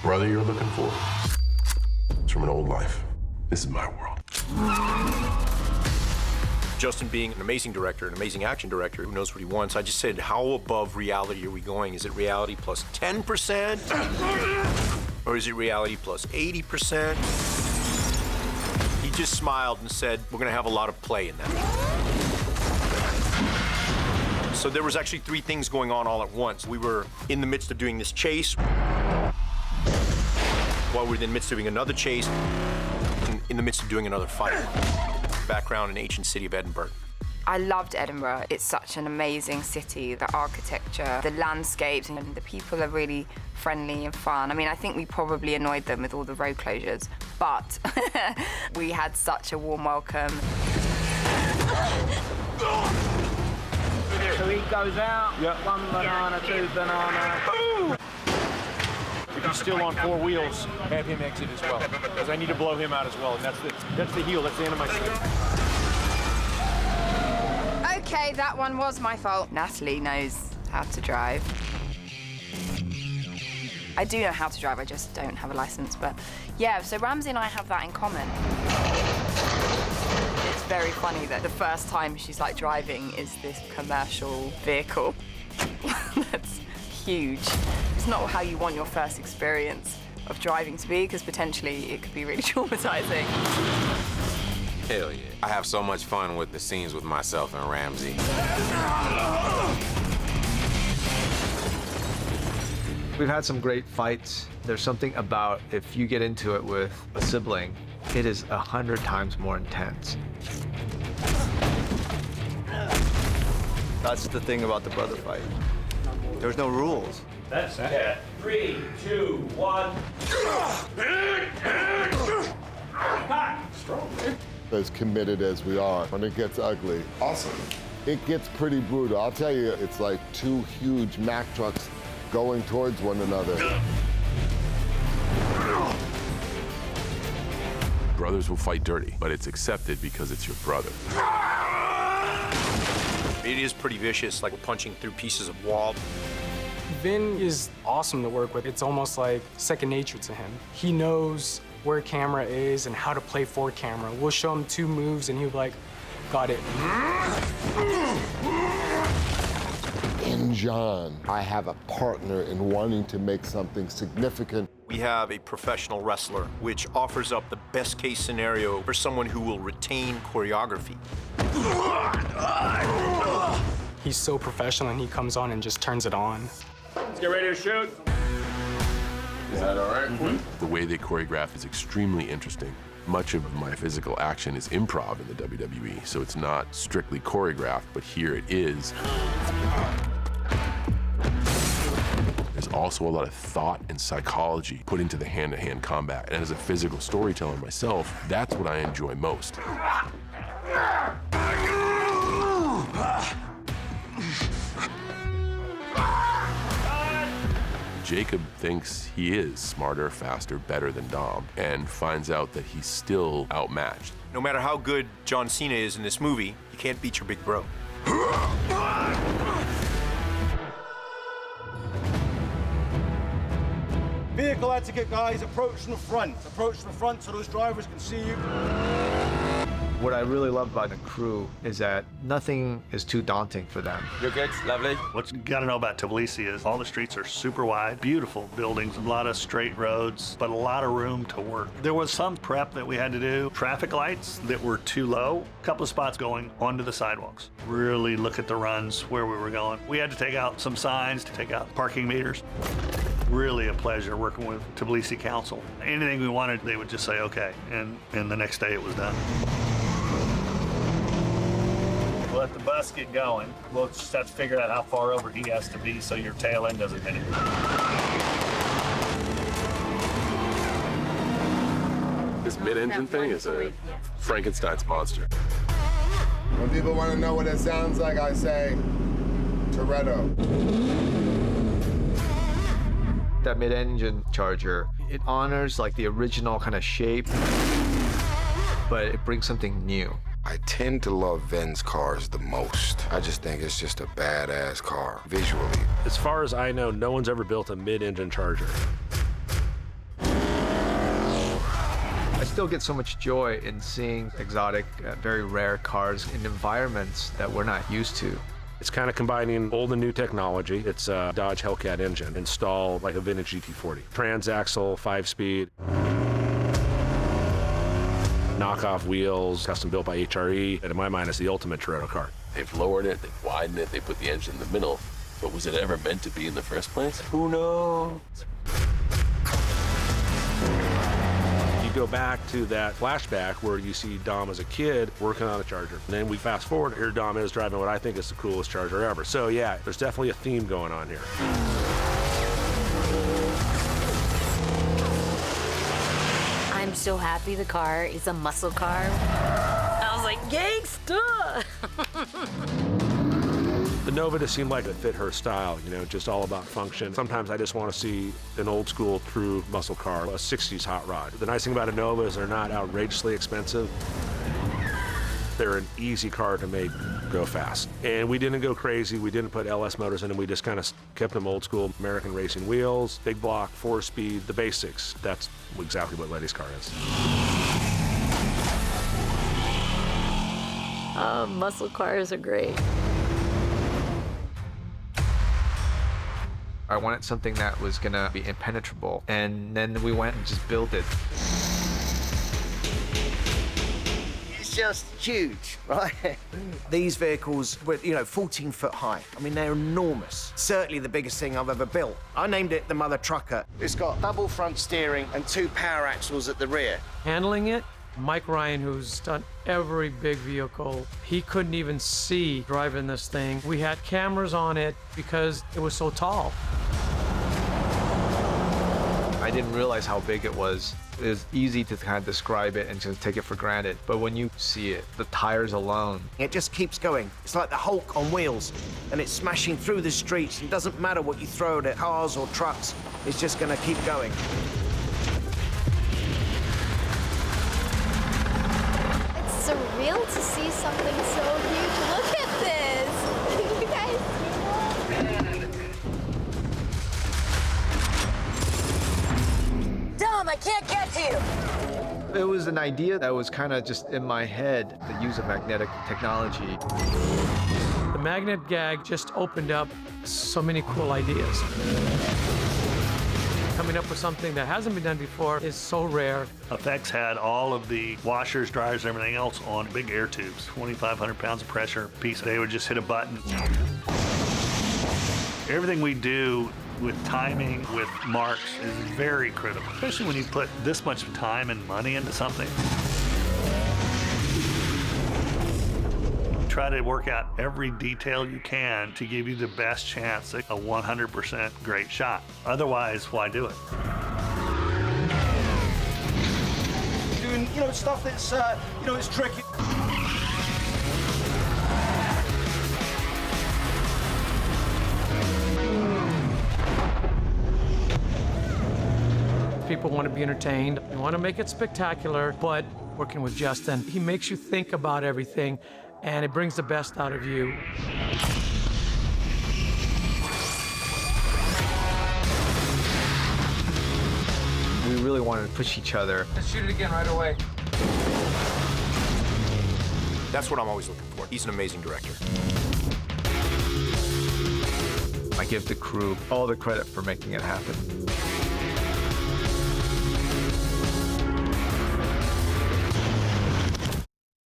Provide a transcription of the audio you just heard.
brother you're looking for, it's from an old life. This is my world. Justin being an amazing director, an amazing action director who knows what he wants, I just said, how above reality are we going? Is it reality plus 10%? Or is it reality plus 80%? He just smiled and said, we're gonna have a lot of play in that. So there was actually 3 things going on all at once. We were in the midst of doing this chase, while we were in the midst of doing another chase, in the midst of doing another fight. Background in ancient city of Edinburgh. I loved Edinburgh. It's such an amazing city. The architecture, the landscapes, and the people are really friendly and fun. I mean, I think we probably annoyed them with all the road closures, but we had such a warm welcome. So he goes out, Yep. 1 banana, 2 banana. If he's still on 4 wheels, have him exit as well, because I need to blow him out as well, and that's the heel, that's the end of my stick. Okay, that one was my fault. Natalie knows how to drive. I do know how to drive, I just don't have a license, but yeah, so Ramsey and I have that in common. It's very funny that the first time she's like driving is this commercial vehicle. That's huge. It's not how you want your first experience of driving to be, because potentially it could be really traumatizing. Hell yeah. I have so much fun with the scenes with myself and Ramsey. We've had some great fights. There's something about if you get into it with a sibling, it is 100 times more intense. That's the thing about the brother fight. There's no rules. That's it. 3, 2, 1. Strong. As committed as we are, when it gets ugly, Awesome. it gets pretty brutal. I'll tell you, it's like 2 huge Mack trucks going towards one another. Brothers will fight dirty, but it's accepted because it's your brother. It is pretty vicious, like we're punching through pieces of wall. Vin is awesome to work with. It's almost like second nature to him. He knows where camera is and how to play for camera. We'll show him 2 moves and he'll be like, got it. In John, I have a partner in wanting to make something significant. We have a professional wrestler, which offers up the best case scenario for someone who will retain choreography. He's so professional and he comes on and just turns it on. Let's get ready to shoot. Is that all right? The way they choreograph is extremely interesting. Much of my physical action is improv in the WWE, so it's not strictly choreographed, but here it is. There's also a lot of thought and psychology put into the hand-to-hand combat, and as a physical storyteller myself, that's what I enjoy most. Jacob thinks he is smarter, faster, better than Dom, and finds out that he's still outmatched. No matter how good John Cena is in this movie, you can't beat your big bro. Vehicle etiquette, guys. Approach from the front. Approach from the front so those drivers can see you. What I really love about the crew is that nothing is too daunting for them. You're good? Lovely. What you gotta know about Tbilisi is all the streets are super wide, beautiful buildings, a lot of straight roads, but a lot of room to work. There was some prep that we had to do. Traffic lights that were too low, a couple of spots going onto the sidewalks. Really look at the runs where we were going. We had to take out some signs to take out parking meters. Really a pleasure working with Tbilisi Council. Anything we wanted, they would just say, okay, and the next day it was done. We'll let the bus get going. We'll just have to figure out how far over he has to be so your tail end doesn't hit him. This mid-engine thing is a Frankenstein's monster. When people want to know what it sounds like, I say, Toretto. That mid-engine Charger, it honors like the original kind of shape, but it brings something new. I tend to love Vin's cars the most. I just think it's just a badass car, visually. As far as I know, no one's ever built a mid-engine Charger. still get so much joy in seeing exotic, very rare cars in environments that we're not used to. It's kind of combining old and new technology. It's a Dodge Hellcat engine installed like a vintage GT40. Transaxle, 5-speed. Knockoff wheels, custom built by HRE. And in my mind, it's the ultimate Toretto car. They've lowered it, they've widened it, they put the engine in the middle. But was it ever meant to be in the first place? Who knows? You go back to that flashback where you see Dom as a kid working on a Charger. And then we fast forward, here Dom is driving what I think is the coolest Charger ever. So yeah, there's definitely a theme going on here. I'm so happy the car is a muscle car. I was like, gangsta! The Nova just seemed like it fit her style, you know, just all about function. Sometimes I just want to see an old school true muscle car, a 60s hot rod. The nice thing about a Nova is they're not outrageously expensive. They're an easy car to make go fast. And we didn't go crazy. We didn't put LS motors in them. We just kind of kept them old school American racing wheels, big block, 4-speed, the basics. That's exactly what Letty's car is. Muscle cars are great. I wanted something that was gonna be impenetrable, and then we went and just built it. It's just huge, right? These vehicles were, 14 foot high. I mean, they're enormous. Certainly the biggest thing I've ever built. I named it the Mother Trucker. It's got double front steering and 2 power axles at the rear. Handling it, Mike Ryan, who's done every big vehicle, he couldn't even see driving this thing. We had cameras on it because it was so tall. I didn't realize how big it was. It was easy to kind of describe it and just take it for granted. But when you see it, the tires alone. It just keeps going. It's like the Hulk on wheels, and it's smashing through the streets. It doesn't matter what you throw at it, cars or trucks, it's just gonna keep going. It's surreal to see something so huge. Look at this! You guys see that? Dom, I can't get to you! It was an idea that was kind of just in my head, the use of magnetic technology. The magnet gag just opened up so many cool ideas. Coming up with something that hasn't been done before is so rare. Effects had all of the washers, dryers, and everything else on big air tubes, 2,500 pounds of pressure piece. They would just hit a button. Everything we do with timing, with marks, is very critical, especially when you put this much time and money into something. Try to work out every detail you can to give you the best chance at a 100% great shot. Otherwise, why do it? Doing, stuff that's, it's tricky. People want to be entertained. They want to make it spectacular, but working with Justin, he makes you think about everything, and it brings the best out of you. We really wanted to push each other. Let's shoot it again right away. That's what I'm always looking for. He's an amazing director. I give the crew all the credit for making it happen.